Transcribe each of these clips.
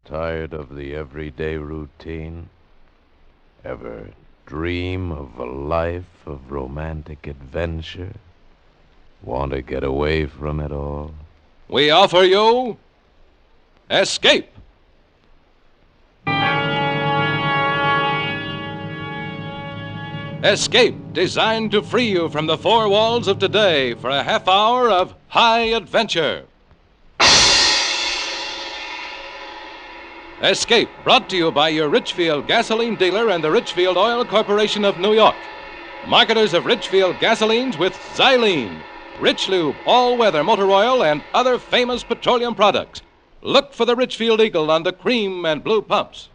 Tired of the everyday routine? Ever dream of a life of romantic adventure? Want to get away from it all? We offer you Escape. Escape, designed to free you from the four walls of today for a half hour of high adventure. Escape, brought to you by your Richfield gasoline dealer and the Richfield Oil Corporation of New York. Marketers of Richfield gasolines with Xylene, Rich Lube, all-weather motor oil, and other famous petroleum products. Look for the Richfield Eagle on the cream and blue pumps.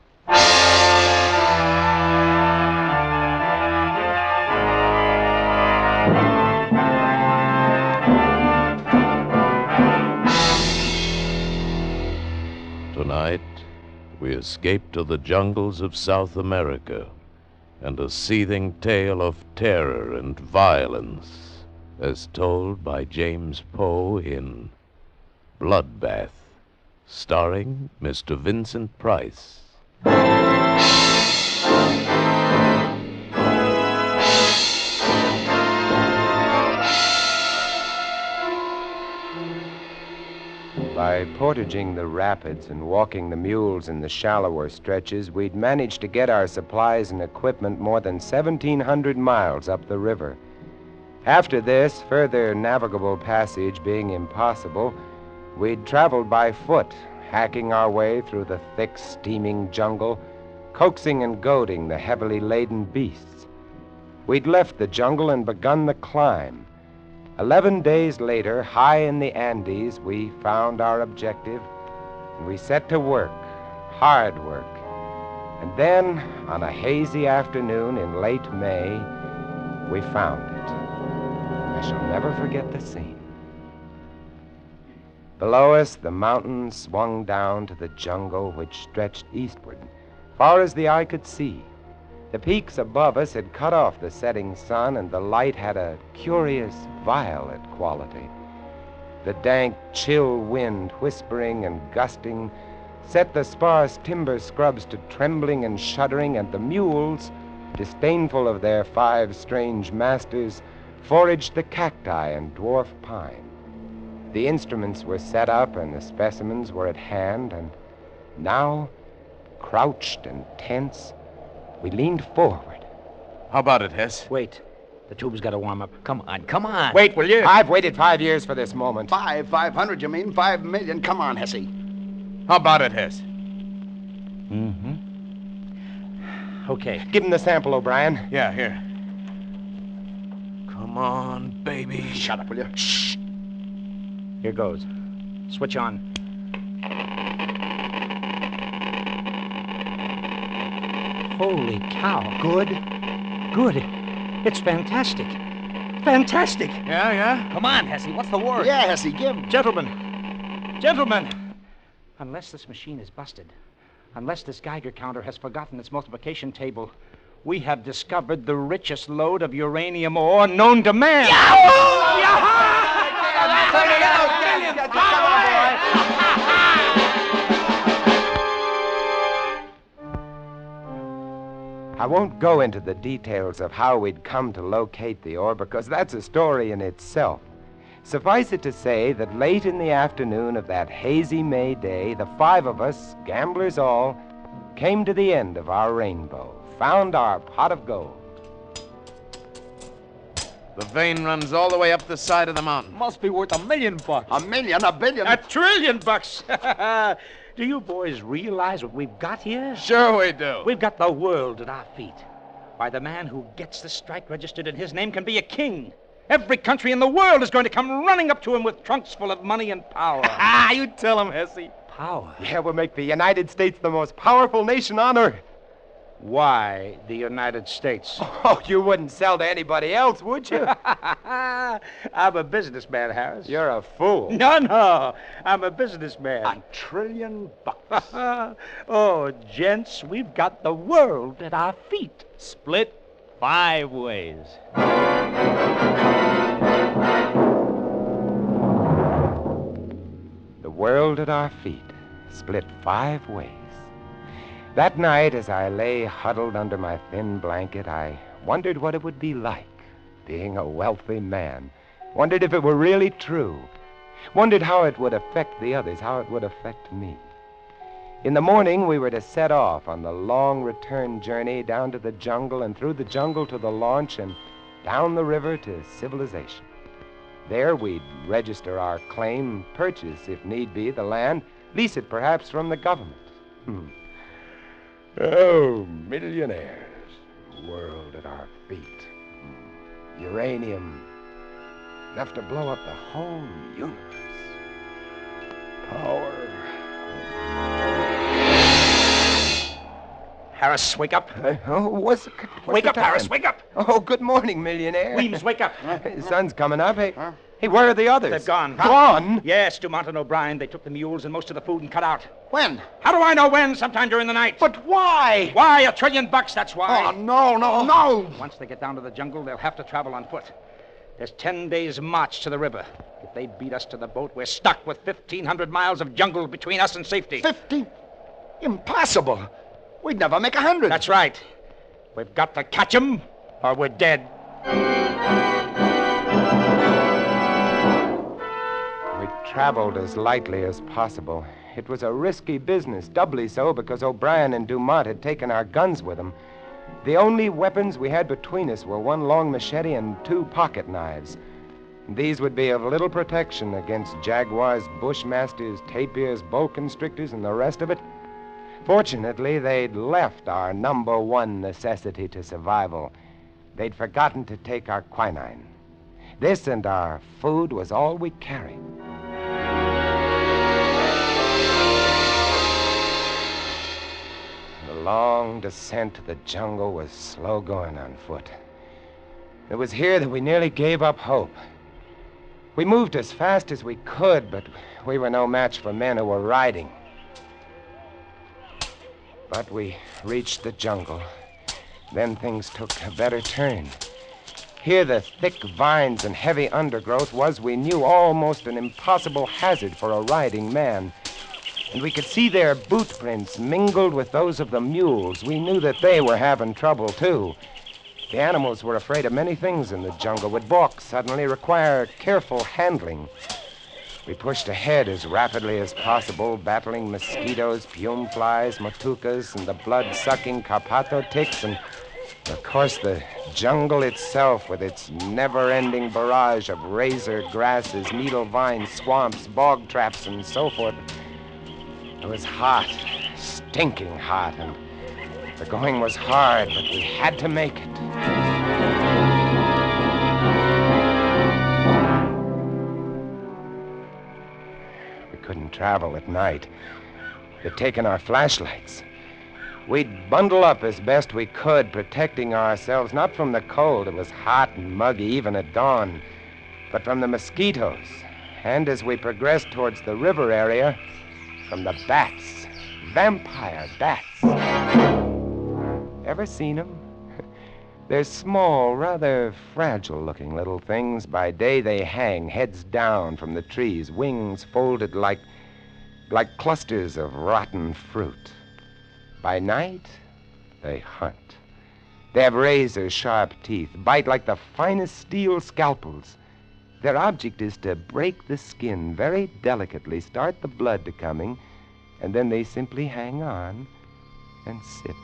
Tonight, we escape to the jungles of South America and a seething tale of terror and violence as told by James Poe in Bloodbath, starring Mr. Vincent Price. By portaging the rapids and walking the mules in the shallower stretches, we'd managed to get our supplies and equipment more than 1,700 miles up the river. After this, further navigable passage being impossible, we'd traveled by foot, hacking our way through the thick, steaming jungle, coaxing and goading the heavily laden beasts. We'd left the jungle and begun the climb. 11 days later, high in the Andes, we found our objective, and we set to work, hard work. And then, on a hazy afternoon in late May, we found it. I shall never forget the scene. Below us, the mountains swung down to the jungle which stretched eastward, far as the eye could see. The peaks above us had cut off the setting sun, and the light had a curious violet quality. The dank, chill wind, whispering and gusting, set the sparse timber scrubs to trembling and shuddering, and the mules, disdainful of their 5 strange masters, foraged the cacti and dwarf pine. The instruments were set up and the specimens were at hand, and now, crouched and tense, we leaned forward. How about it, Hess? Wait. The tube's got to warm up. Come on. Wait, will you? I've waited 5 years for this moment. 500, you mean? 5 million. Come on, Hesse. How about it, Hess? Okay. Give him the sample, O'Brien. Yeah, here. Come on, baby. Shut up, will you? Shh. Here goes. Switch on. Holy cow. Good? Good. It's fantastic. Fantastic. Yeah? Come on, Hesse. What's the word? Yeah, Hesse, give. Gentlemen. Unless this machine is busted, unless this Geiger counter has forgotten its multiplication table, we have discovered the richest lode of uranium ore known to man. I won't go into the details of how we'd come to locate the ore, because that's a story in itself. Suffice it to say that late in the afternoon of that hazy May day, the 5 of us, gamblers all, came to the end of our rainbow, found our pot of gold. The vein runs all the way up the side of the mountain. Must be worth $1 million. A million, a billion. $1 trillion. Do you boys realize what we've got here? Sure we do. We've got the world at our feet. Why, the man who gets the strike registered in his name can be a king. Every country in the world is going to come running up to him with trunks full of money and power. You tell him, Hesse. Power? Yeah, we'll make the United States the most powerful nation on earth. Why the United States? Oh, you wouldn't sell to anybody else, would you? I'm a businessman, Harris. You're a fool. No. I'm a businessman. $1 trillion. Oh, gents, we've got the world at our feet, split 5 ways. The world at our feet. split 5 ways. That night, as I lay huddled under my thin blanket, I wondered what it would be like being a wealthy man. Wondered if it were really true. Wondered how it would affect the others, how it would affect me. In the morning, we were to set off on the long return journey down to the jungle and through the jungle to the launch and down the river to civilization. There, we'd register our claim, purchase, if need be, the land, lease it perhaps from the government. Oh, millionaires, world at our feet. Uranium, enough to blow up the whole universe. Power. Harris, wake up. What's Wake the up, time? Harris, wake up. Oh, good morning, millionaire. Weems, wake up. The sun's coming up. Hey, where are the others? They've gone. Gone? Yes, Dumont and O'Brien. They took the mules and most of the food and cut out. When? How do I know when? Sometime during the night. But why? Why? $1 trillion, that's why. Oh, no. Once they get down to the jungle, they'll have to travel on foot. There's 10 days' march to the river. If they beat us to the boat, we're stuck with 1,500 miles of jungle between us and safety. 50? Impossible. We'd never make 100. That's right. We've got to catch 'em, or we're dead. We traveled as lightly as possible. It was a risky business, doubly so because O'Brien and Dumont had taken our guns with them. The only weapons we had between us were 1 long machete and 2 pocket knives. These would be of little protection against jaguars, bushmasters, tapirs, boa constrictors, and the rest of it. Fortunately, they'd left our number 1 necessity to survival. They'd forgotten to take our quinine. This and our food was all we carried. The long descent to the jungle was slow going on foot. It was here that we nearly gave up hope. We moved as fast as we could, but we were no match for men who were riding. But we reached the jungle. Then things took a better turn. Here, the thick vines and heavy undergrowth was, we knew, almost an impossible hazard for a riding man. And we could see their boot prints mingled with those of the mules. We knew that they were having trouble, too. The animals were afraid of many things in the jungle, would balk suddenly, require careful handling. We pushed ahead as rapidly as possible, battling mosquitoes, pume flies, matucas, and the blood-sucking carpato ticks, and, of course, the jungle itself with its never-ending barrage of razor grasses, needle vines, swamps, bog traps, and so forth. It was hot, stinking hot, and the going was hard, but we had to make it. We couldn't travel at night. They'd taken our flashlights. We'd bundle up as best we could, protecting ourselves not from the cold. It was hot and muggy even at dawn, but from the mosquitoes. And as we progressed towards the river area, from the bats. Vampire bats. Ever seen them? They're small, rather fragile-looking little things. By day, they hang, heads down from the trees, wings folded like clusters of rotten fruit. By night, they hunt. They have razor-sharp teeth, bite like the finest steel scalpels. Their object is to break the skin very delicately, start the blood to coming, and then they simply hang on and sip.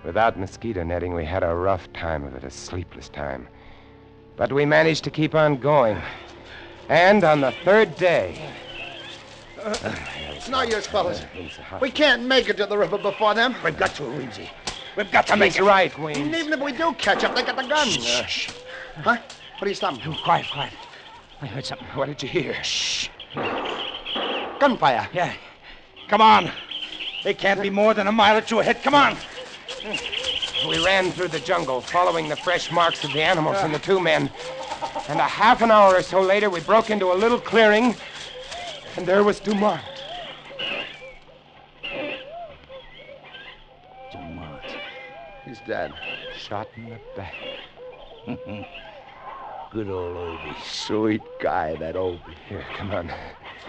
Without mosquito netting, we had a rough time of it, a sleepless time. But we managed to keep on going. And on the 3rd day... It's no use, fellas. We can't make it to the river before them. We've got to, Weemsy. We've got to make He's it. right, And Weems. even if we do catch up, they got the guns. Shh. Huh? What are you stopping? Quiet. I heard something. What did you hear? Shh. Gunfire. Yeah. Come on. They can't be more than a mile or 2 ahead. Come on. We ran through the jungle, following the fresh marks of the animals and the 2 men. And a half an hour or so later, we broke into a little clearing, and there was Dumont. Dumont. He's dead. Shot in the back. Good old Obie. Sweet guy, that Obie. Here, come on.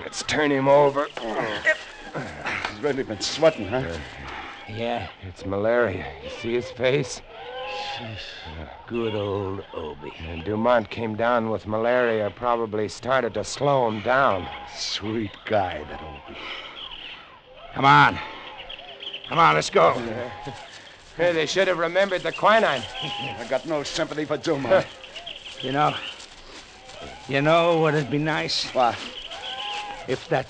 Let's turn him over. He's really been sweating, huh? Yeah, It's malaria. You see his face? good old Obie. And Dumont came down with malaria, probably started to slow him down. Sweet guy, that Obie. Come on. Come on, let's go. Hey, they should have remembered the quinine. I got no sympathy for Dumont. You know what'd be nice? What? If that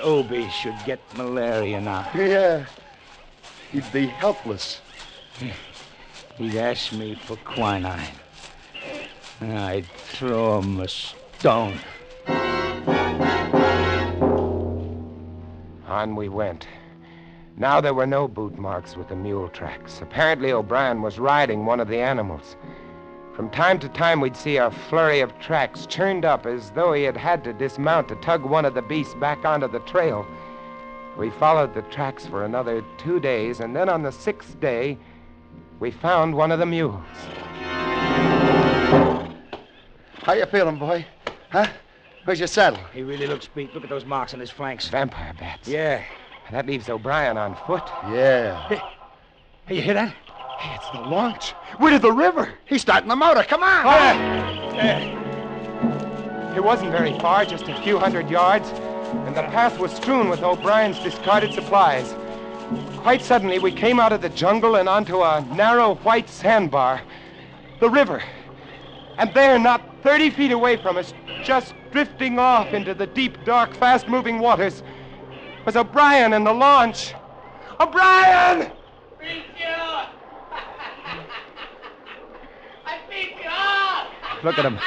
Obie should get malaria now. Yeah. He'd be helpless. He'd ask me for quinine. I'd throw him a stone. On we went. Now there were no boot marks with the mule tracks. Apparently O'Brien was riding one of the animals. From time to time we'd see a flurry of tracks churned up as though he had had to dismount to tug one of the beasts back onto the trail. We followed the tracks for another 2 days, and then on the 6th day, we found one of the mules. How you feeling, boy? Huh? Where's your saddle? He really looks beat. Look at those marks on his flanks. Vampire bats. Yeah. That leaves O'Brien on foot. Yeah. Hey, you hear that? Hey, it's the launch. We're to the river. He's starting the motor. Come on. It wasn't very far, just a few hundred yards, and the path was strewn with O'Brien's discarded supplies. Quite suddenly, we came out of the jungle and onto a narrow white sandbar. The river. And there, not 30 feet away from us, just drifting off into the deep, dark, fast-moving waters, was O'Brien and the launch. O'Brien! Beat you! I beat you up! Look at him.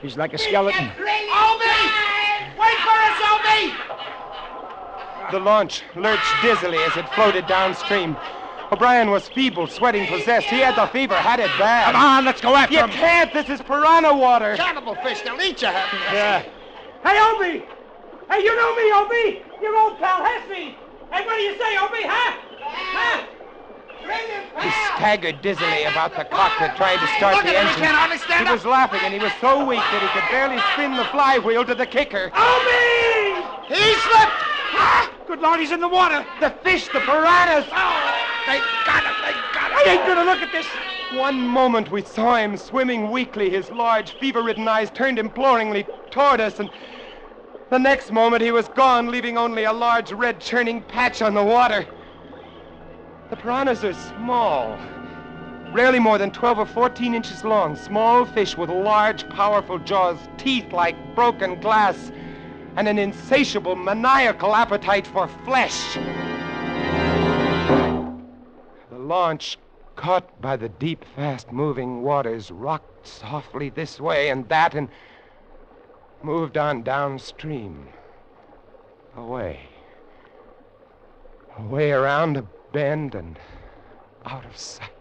He's like a skeleton. Obie! Wait for us, Obie! The launch lurched dizzily as it floated downstream. O'Brien was feeble, sweating, possessed. He had the fever, had it bad. Come on, let's go after You him. can't. This is piranha water. Cannibal fish, they'll eat you. Yeah. Hey, Obie! Hey, you know me, Obie! Your old pal Hesby! Hey, what do you say, Obie, huh? Huh? He staggered dizzily about the cockpit, trying to start the engine. He was laughing, and he was so weak that he could barely spin the flywheel to the kicker. Obie! He slipped. Good Lord, he's in the water! The fish, the piranhas! They got him. They got him. I ain't gonna look at this! One moment we saw him swimming weakly, his large, fever-ridden eyes turned imploringly toward us, and the next moment he was gone, leaving only a large red churning patch on the water. The piranhas are small, rarely more than 12 or 14 inches long, small fish with large, powerful jaws, teeth like broken glass, and an insatiable, maniacal appetite for flesh. The launch, caught by the deep, fast-moving waters, rocked softly this way and that and moved on downstream. Away. Away around a bend and out of sight.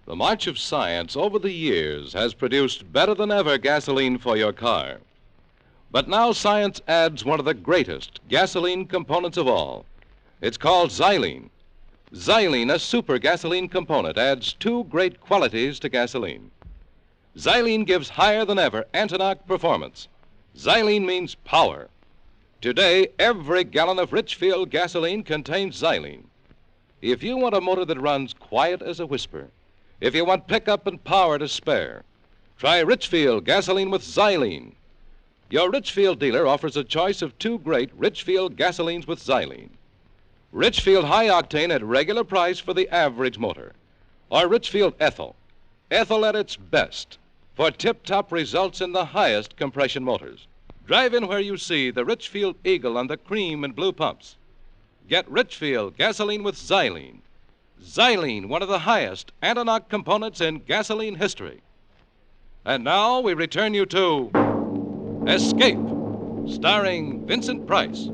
The march of science over the years has produced better than ever gasoline for your car. But now science adds one of the greatest gasoline components of all. It's called xylene. Xylene, a super gasoline component, adds two great qualities to gasoline. Xylene gives higher than ever Antonox performance. Xylene means power. Today, every gallon of Richfield gasoline contains xylene. If you want a motor that runs quiet as a whisper, if you want pickup and power to spare, try Richfield gasoline with xylene. Your Richfield dealer offers a choice of two great Richfield gasolines with xylene. Richfield High Octane at regular price for the average motor, or Richfield Ethyl. Ethyl at its best for tip-top results in the highest compression motors. Drive in where you see the Richfield Eagle on the cream and blue pumps. Get Richfield gasoline with xylene. Xylene, one of the highest Antonox components in gasoline history. And now we return you to Escape, starring Vincent Price.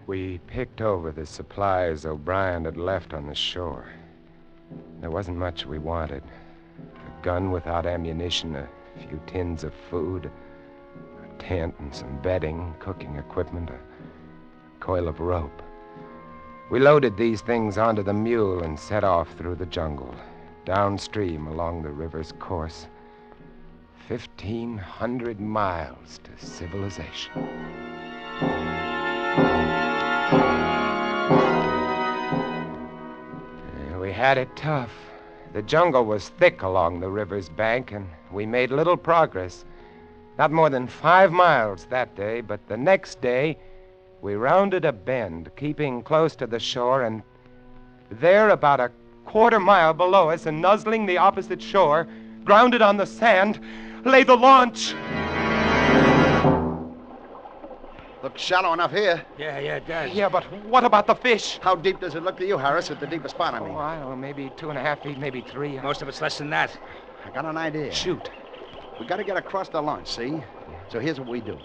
We picked over the supplies O'Brien had left on the shore. There wasn't much we wanted. A gun without ammunition, a A few tins of food, a tent and some bedding, cooking equipment, a coil of rope. We loaded these things onto the mule and set off through the jungle, downstream along the river's course. 1,500 miles to civilization. We had it tough. The jungle was thick along the river's bank, and we made little progress. Not more than 5 miles that day, but the next day, we rounded a bend, keeping close to the shore, and there, about a quarter mile below us and nuzzling the opposite shore, grounded on the sand, lay the launch. Looks shallow enough here. Yeah, it does. Yeah, but what about the fish? How deep does it look to you, Harris, at the deepest spot, I mean? Oh, I don't know, maybe 2.5 feet, maybe 3. Most of it's less than that. I got an idea. Shoot. We got to get across the launch, see? So here's what we do.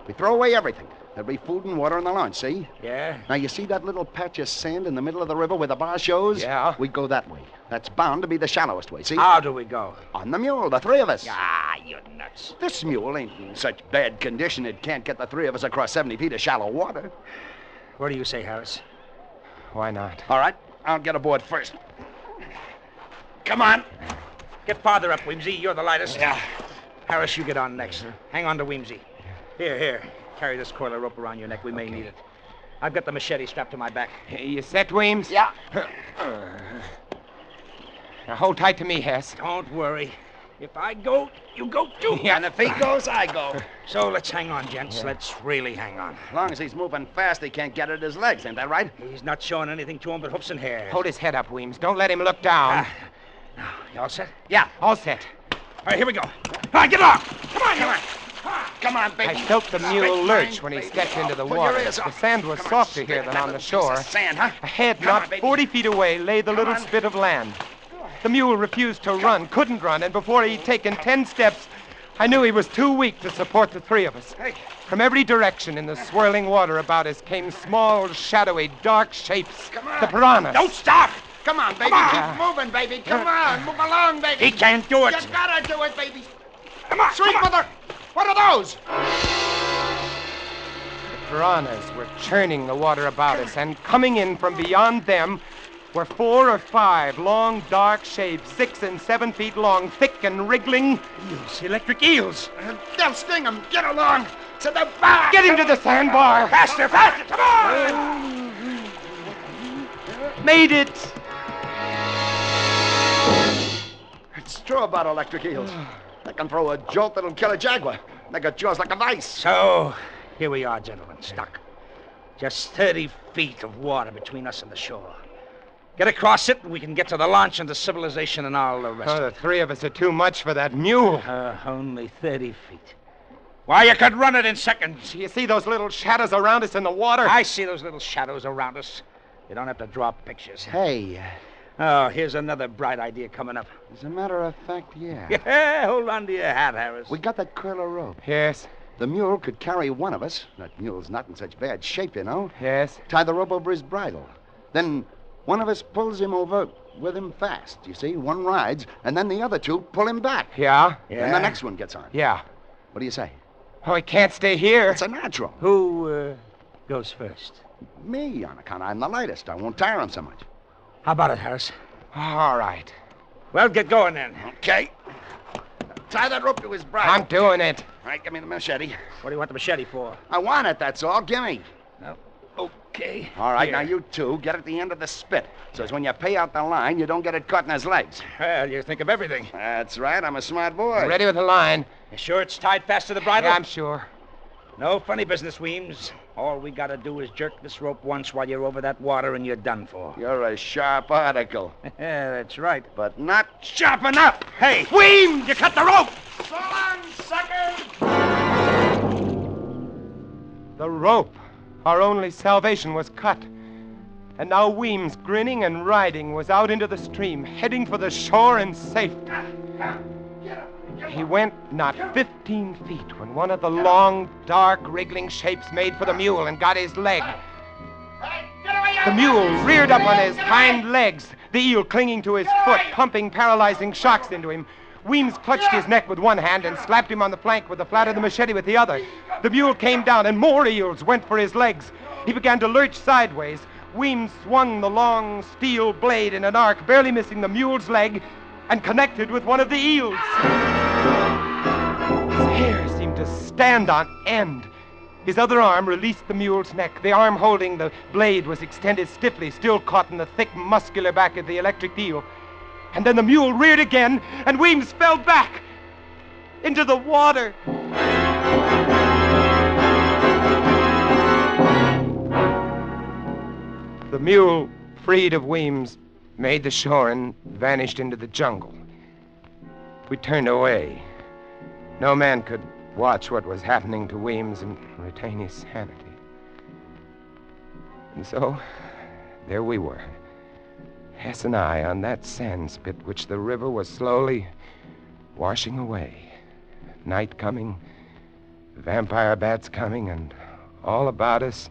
We throw away everything. There'll be food and water in the launch, see? Yeah? Now, you see that little patch of sand in the middle of the river where the bar shows? Yeah. We go that way. That's bound to be the shallowest way, see? How do we go? On the mule, the 3 of us. Ah, you're nuts. This mule ain't in such bad condition it can't get the 3 of us across 70 feet of shallow water. What do you say, Harris? Why not? All right, I'll get aboard first. Come on. Get farther up, Weemsy. You're the lightest. Yeah. Harris, you get on next. Hang on to Weemsy. Here. Carry this coil of rope around your neck. We may need it. I've got the machete strapped to my back. Hey, you set, Weems? Yeah. Now hold tight to me, Hess. Don't worry. If I go, you go too. Yeah. And if he goes, I go. So let's hang on, gents. Let's really hang on. As long as he's moving fast, he can't get at his legs, ain't that right? He's not showing anything to him but hoofs and hairs. Hold his head up, Weems. Don't let him look down. Now, you all set? Yeah. All set. All right, here we go. All right, get off. Come on. Come on, baby. I felt the mule lurch when he stepped into the water. The sand was softer here than on the shore. Sand, huh? Ahead, Come on, not baby. 40 feet away, lay the little spit of land. The mule refused to run, couldn't run, and before he'd taken 10 steps, I knew he was too weak to support the 3 of us. From every direction in the swirling water about us came small, shadowy, dark shapes. Come on. The piranhas. Don't stop. Come on, baby. on. Keep moving, baby. Come on. Move along, baby. He can't do it. You gotta do it, baby. Come on. Sweet mother. What are those? The piranhas were churning the water about us, and coming in from beyond them were 4 or 5 long, dark shapes, 6 and 7 feet long, thick and wriggling. Eels, electric eels. They'll sting him. Get along to the bar. Get him to the sandbar. Faster. Come on. Made it. It's true about electric eels. They can throw a jolt that'll kill a jaguar. They got jaws like a vice. So, here we are, gentlemen, stuck. Just 30 feet of water between us and the shore. Get across it, and we can get to the launch and to civilization and all the rest Oh, of the 3 of us are too much for that mule. it. Only 30 feet. Why, you could run it in seconds. You see those little shadows around us in the water? I see those little shadows around us. You don't have to draw pictures. Hey, Oh, here's another bright idea coming up. as a matter of fact, yeah. Yeah, hold on to your hat, Harris. We got that coil of rope. Yes, The mule could carry one of us. That mule's not in such bad shape, you know. yes. Tie the rope over his bridle. Then one of us pulls him over with him fast, you see. One rides, and then the other 2 pull him back. Yeah? And the next one gets on. Yeah. What do you say? Oh, he can't stay here. It's a natural. Who goes first? Me, on account I'm the lightest. I won't tire him so much. How about it, Harris? All right. Well, get going then. Okay. Tie that rope to his bridle. I'm doing it. All right, give me the machete. What do you want the machete for? I want it, that's all. Give me. Okay. All right, Here. now you 2 get at the end of the spit. So as when you pay out the line, you don't get it caught in his legs. Well, you think of everything. That's right. I'm a smart boy. Ready with the line. You sure it's tied fast to the bridle? Yeah, I'm sure. No funny business, Weems. All we gotta do is jerk this rope once while you're over that water and you're done for. You're a sharp article, Yeah, that's right. but not sharp enough. Hey, Weems, you cut the rope! So long, suckers! The rope. Our only salvation was cut. And now Weems, grinning and riding, was out into the stream, heading for the shore and safe. He went not 15 feet when one of the long, dark, wriggling shapes made for the mule and got his leg. The mule reared up on his hind legs, the eel clinging to his foot, pumping paralyzing shocks into him. Weems clutched his neck with one hand and slapped him on the flank with the flat of the machete with the other. The mule came down, and more eels went for his legs. He began to lurch sideways. Weems swung the long steel blade in an arc, barely missing the mule's leg, and connected with one of the eels. His hair seemed to stand on end. His other arm released the mule's neck. The arm holding the blade was extended stiffly, still caught in the thick, muscular back of the electric eel. And then the mule reared again, and Weems fell back into the water. The mule, freed of Weems, made the shore and vanished into the jungle. We turned away. No man could watch what was happening to Weems and retain his sanity. And so, there we were, Hess and I, on that sand spit which the river was slowly washing away. Night coming, vampire bats coming, and all about us,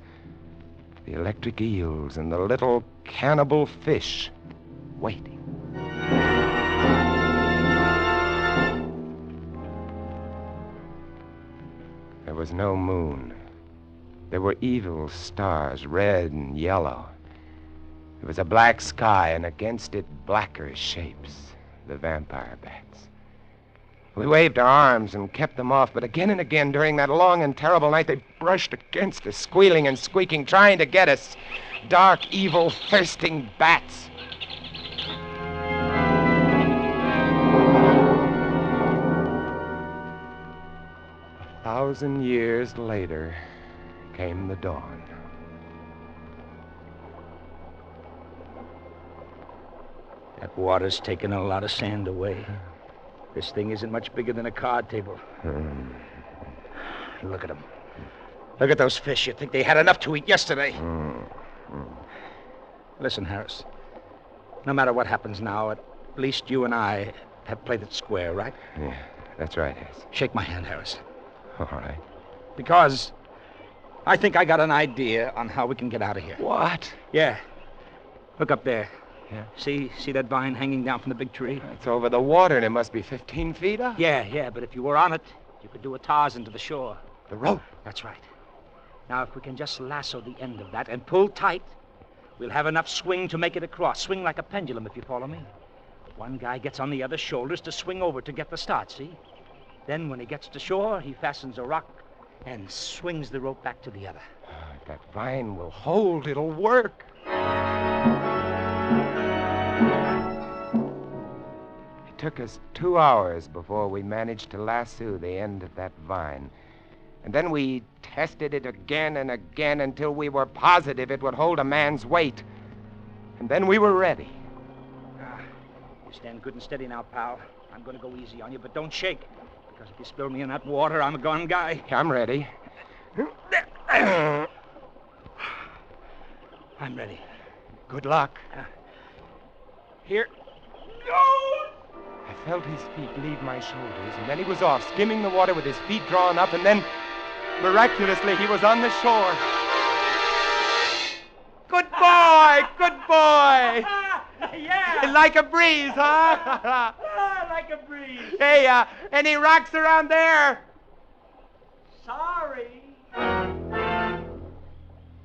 the electric eels and the little cannibal fish waiting. There was no moon. There were evil stars, red and yellow. There was a black sky, and against it blacker shapes, the vampire bats. We waved our arms and kept them off, but again and again during that long and terrible night, they brushed against us, squealing and squeaking, trying to get us. Dark, evil, thirsting bats. A 1,000 years later came the dawn. That water's taken a lot of sand away. This thing isn't much bigger than a card table. Look at them. Look at those fish. You'd think they had enough to eat yesterday. Listen, Harris. No matter what happens now, at least you and I have played it square, right? Yeah, that's right, Hess. Shake my hand, Harris. All right. Because I think I got an idea on how we can get out of here. What? Yeah. Look up there. Yeah. See that vine hanging down from the big tree? It's over the water, and it must be 15 feet up. Yeah, but if you were on it, you could do a Tarzan to the shore. The rope. That's right. Now, if we can just lasso the end of that and pull tight, we'll have enough swing to make it across. Swing like a pendulum, if you follow me. One guy gets on the other's shoulders to swing over to get the start, see? Then when he gets to shore, he fastens a rock and swings the rope back to the other. If that vine will hold, it'll work. It took us 2 hours before we managed to lasso the end of that vine. And then we tested it again and again until we were positive it would hold a man's weight. And then we were ready. You stand good and steady now, pal. I'm going to go easy on you, but don't shake. Because if you spill me in that water, I'm a gone guy. I'm ready. I'm ready. Good luck. Here. I felt his feet leave my shoulders, and then he was off, skimming the water with his feet drawn up, and then, miraculously, he was on the shore. Good boy! Good boy! Yeah. Like a breeze, huh? Like a breeze. Hey, any rocks around there? Sorry.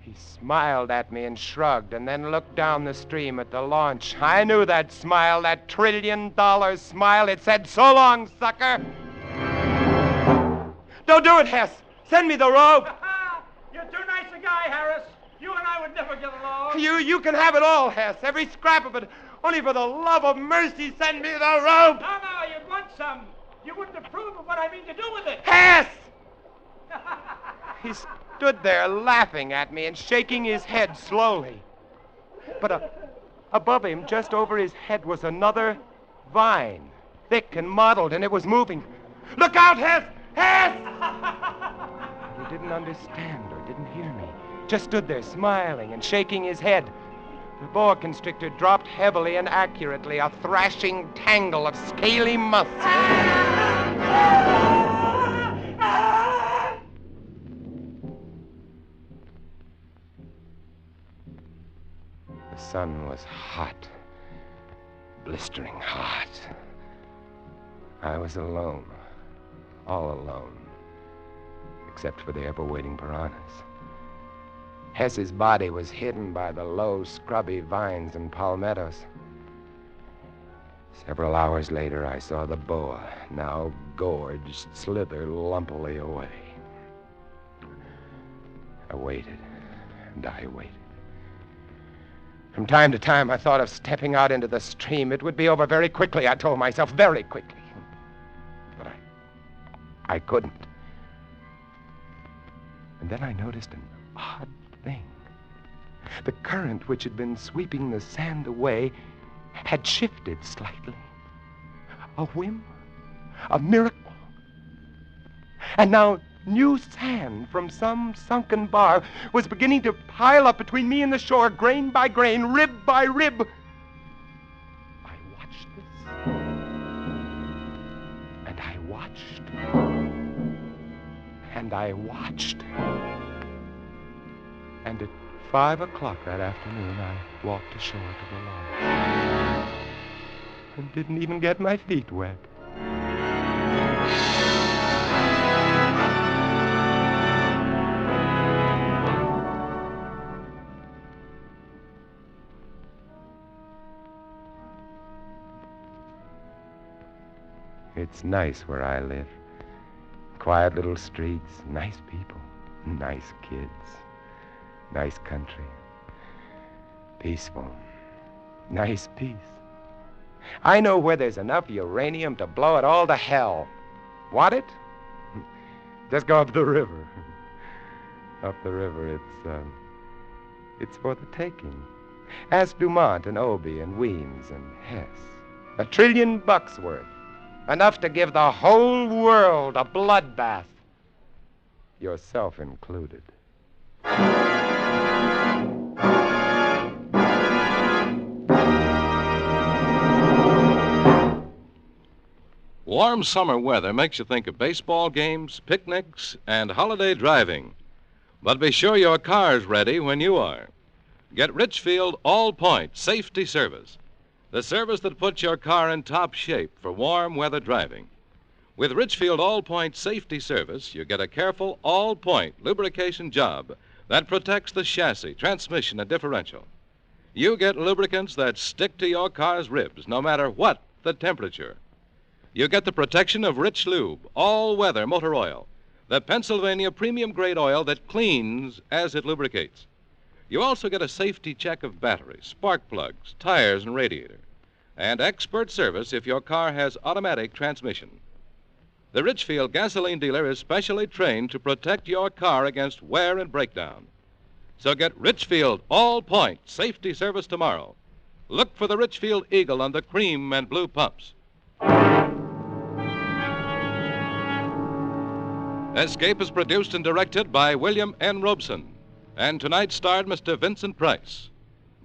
He smiled at me and shrugged, and then looked down the stream at the launch. I knew that smile, that $1 trillion smile. It said, "So long, sucker." Don't do it, Hess. Send me the rope. You're too nice a guy, Harris. You and I would never get along. You can have it all, Hess. Every scrap of it. Only for the love of mercy, send me the rope. No, you'd want some. You wouldn't approve of what I mean to do with it. Hess! He stood there laughing at me and shaking his head slowly. But above him, just over his head, was another vine, thick and mottled, and it was moving. Look out, Hess! Hess! He didn't understand or didn't hear me. Just stood there smiling and shaking his head. The boa constrictor dropped heavily and accurately, a thrashing tangle of scaly muscles. The sun was hot, blistering hot. I was alone. All alone. Except for the ever-waiting piranhas. Hess's body was hidden by the low, scrubby vines and palmettos. Several hours later, I saw the boa, now gorged, slither lumpily away. I waited, and I waited. From time to time, I thought of stepping out into the stream. It would be over very quickly, I told myself, very quickly. But I couldn't. And then I noticed an odd thing. The current which had been sweeping the sand away had shifted slightly. A whim, a miracle. And now new sand from some sunken bar was beginning to pile up between me and the shore, grain by grain, rib by rib. I watched this. And I watched. And I watched. And at 5 o'clock that afternoon, I walked ashore to the lodge. And didn't even get my feet wet. It's nice where I live. Quiet little streets, nice people, nice kids, nice country. Peaceful, nice peace. I know where there's enough uranium to blow it all to hell. Want it? Just go up the river. Up the river, it's for the taking. Ask Dumont and Obie and Weems and Hess. $1 trillion worth. Enough to give the whole world a bloodbath. Yourself included. Warm summer weather makes you think of baseball games, picnics, and holiday driving. But be sure your car's ready when you are. Get Richfield All-Point Safety Service. The service that puts your car in top shape for warm weather driving. With Richfield All-Point Safety Service, you get a careful all-point lubrication job that protects the chassis, transmission, and differential. You get lubricants that stick to your car's ribs no matter what the temperature. You get the protection of Rich Lube, all-weather motor oil, the Pennsylvania premium-grade oil that cleans as it lubricates. You also get a safety check of batteries, spark plugs, tires, and radiator, and expert service if your car has automatic transmission. The Richfield gasoline dealer is specially trained to protect your car against wear and breakdown. So get Richfield All-Point Safety Service tomorrow. Look for the Richfield Eagle on the cream and blue pumps. Escape is produced and directed by William N. Robeson, and tonight starred Mr. Vincent Price.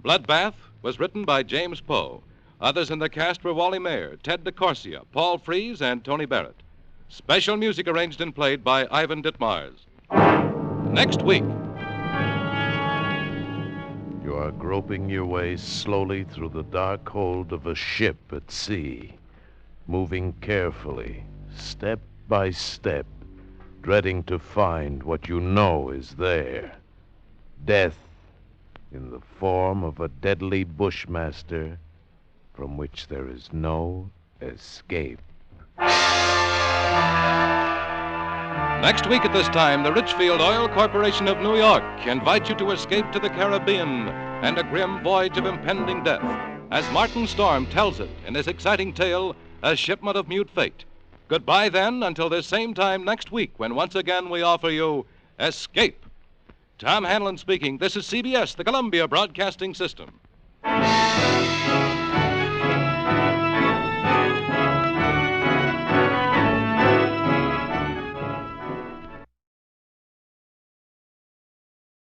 Bloodbath was written by James Poe. Others in the cast were Wally Mayer, Ted DeCorsia, Paul Frees, and Tony Barrett. Special music arranged and played by Ivan Ditmars. Next week. You are groping your way slowly through the dark hold of a ship at sea, moving carefully, step by step, dreading to find what you know is there. Death in the form of a deadly bushmaster from which there is no escape. Next week at this time, the Richfield Oil Corporation of New York invite you to escape to the Caribbean and a grim voyage of impending death, as Martin Storm tells it in his exciting tale, A Shipment of Mute Fate. Goodbye, then, until this same time next week, when once again we offer you Escape. Tom Hanlon speaking. This is CBS, the Columbia Broadcasting System.